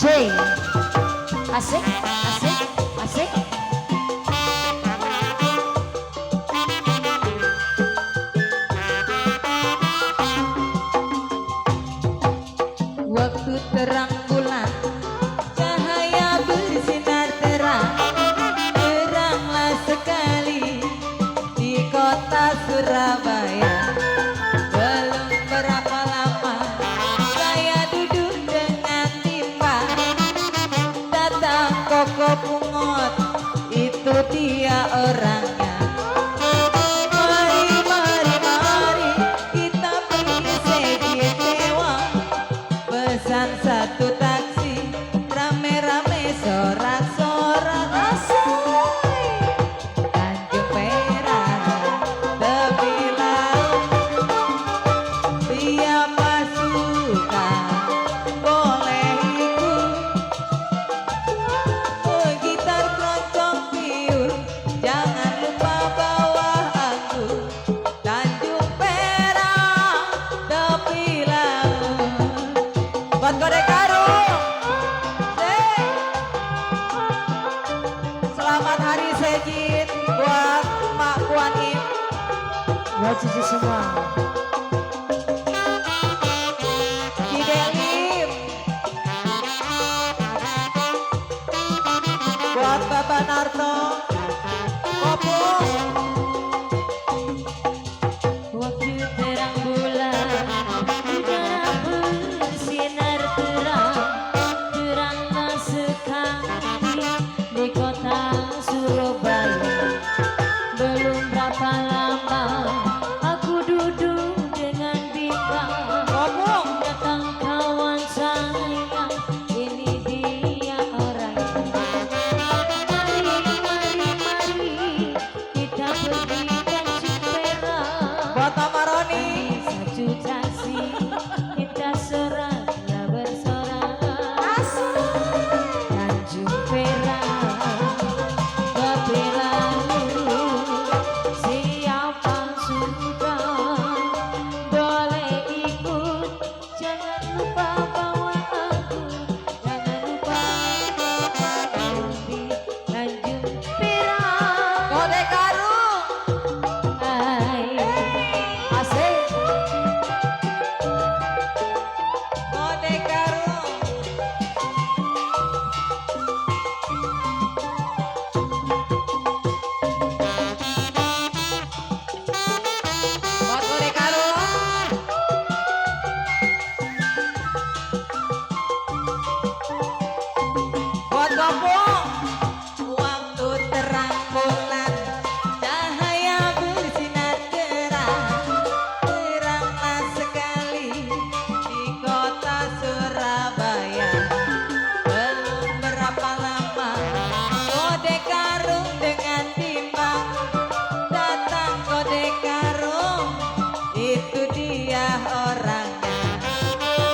DJ asik asik asik. Waktu terang bulan cahaya bersinar terang, teranglah sekali di kota Surabaya. Belum berapa lama saya duduk dengan timba, datang Koko Pungut, itu dia orangnya. Mari, mari, mari kita pergi sewa, pesan satu taksi, rame-rame sorak-sorak asai. Tanjung Perak, tepi laut, siapa suka boleh ikut. Gitar keroncong piur, jangan lupa bawa aku. Tanjung Perak, tepi laut. Buat Kodek Karung, selamat hari Sejid buat Mak Puan Im, buat cucu semua. Cidelim, buat Bapak Narto, Kopung. Waktu terang bulan, udara bersinar terang, teranglah sekali di kota Surabaya. Belum berapa lama aku duduk dengan Bika, datang kawan saya, ini dia orangnya. Mari, mari, mari kita pergi Tanjung Perak. Buat Mama Roni, satu taksi kita soraknya bersorak. Tanjung Perak, tepi laut, siapa suka boleh ikut. Jangan lupa bawa aku, jangan lupa bawa di Tanjung Perak. Kodek Karung, hai asik. Kodek Karung, buat Kodek Karung. Buat Kopung, waktu terang bulan cahaya bersinar terang, teranglah sekali di kota Surabaya. Belum berapa lama Kodek Karung dengan timbang, datang Kodek Karung, itu dia orangnya.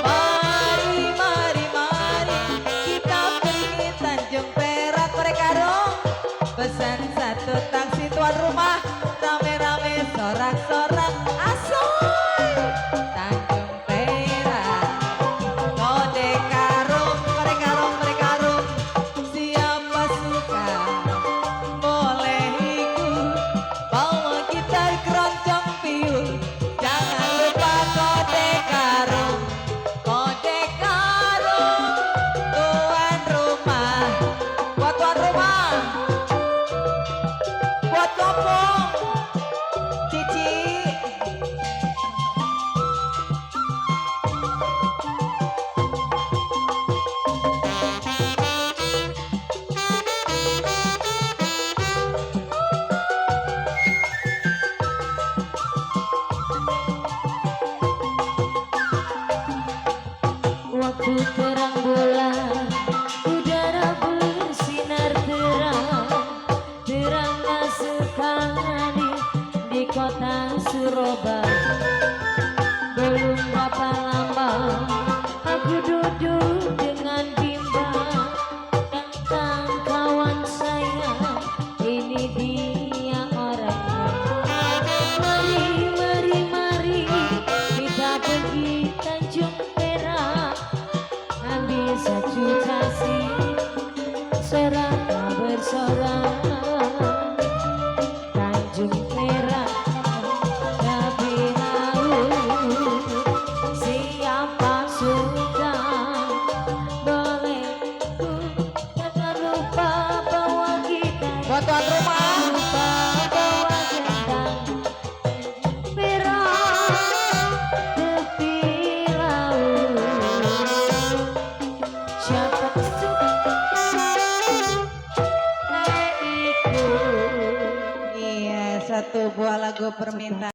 Mari, mari, mari kita pergi Tanjung Perak. Kodek Karung, pesan satu taksi, tuan rumah, rame-rame sorak-sorak asoy. Tanjung Perak, Kodek Karung, Kodek Karung, Kodek Karung, siapa suka boleh ikut. Bawa gitar keroncong piur, jangan lupa Kodek Karung. Kodek Karung, tuan rumah. Buat tuan rumah, buat Kopung, Cici. Waktu terang bulan, udara bersinar terang, teranglah sekali di kota Surabaya. Belum berapa lama aku duduk dengan Bimba, datang kawan saya, ini dia orangnya. Mari, mari, mari kita pergi Tanjung Perak, habis 1 juta bersorak Tanjung Merah Nabi Laut siapa sudah boleh ku jangan lupa bawa kita buat tuan rumah lupa bawa gendang merah tepi laut siapa suka Iya, satu buah lagu permintaan.